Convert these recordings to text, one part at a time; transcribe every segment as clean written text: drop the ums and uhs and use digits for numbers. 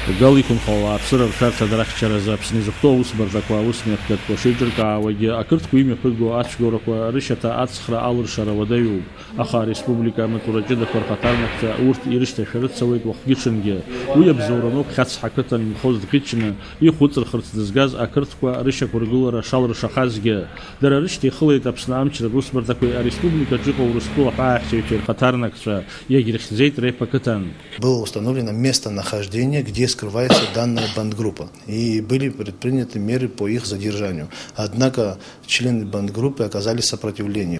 Галикун хала абсурд ферта драхчара за пснизухто усбардаква усмехкатко шиджирка ваги акыртку имя пыгу ачгораква ришата ацхра алршара вадаю аха республика матураджида фархатарнакта урт иришта шарыцавайт вахгичинге уябзоранок хац хакатан хоз дгична и хуцр хырцдызгаз акыртква риша кургулара шалрша хазге дараришти хылайт апснаамчра усбардаква республика джико урсту ахачи фархатарнакта ягирхзейт репакатан. Было установлено местонахождение, где скрывается данная бандгруппа, и были предприняты меры по их задержанию. Однако члены бандгруппы оказали сопротивление.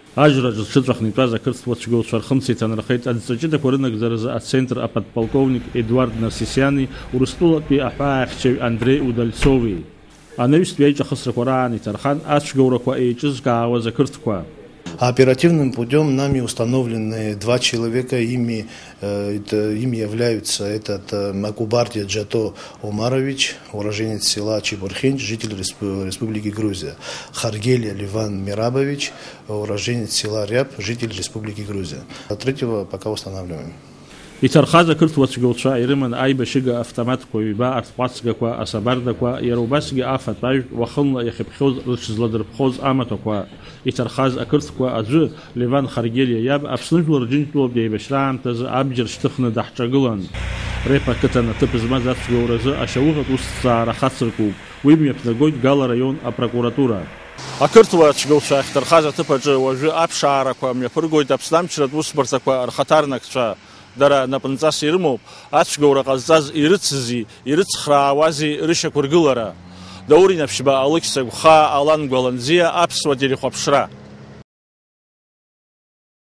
Центр подполковник Эдуард Нарсисяни урыстула пи ахаахчев Андрей Удальцовый. А на вествейча хасракварани тархан ачгоураква эйчизка авазакыртква. Оперативным путем нами установлены два человека, ими являются Макубарти Джато Омарович, уроженец села Чебурхень, житель Республики Грузия, Харгелия Ливан Мирабович, уроженец села Ряб, житель Республики Грузия. А третьего пока устанавливаем. Итархаза кыртвацгулча ириман айбашига автомат койба артвацгаква асабардаква ярубасги афатаж вахылна яхипхоз рчзладырпхоз аматаква итархаз акыртква ажы Ливан Харгелия яб абснужлар джинтло бейбашрам таз абджир штыхны дахчагылан репа кытана тыпызмазацгауразы ашаугат устсара хацырку уйбме педагог гала район прокуратура. Акыртва чгулча итархаза тыпаджы важы апшараква мепыргойд апснамчрад усбарсаква архатарнакча Дара на панцас ирмоп, ачгора казаз ирыцзи, ирыцхраавази рыша кургылара. Дауринавшиба алыкса ха алан гваланзия апсва дерихопшра.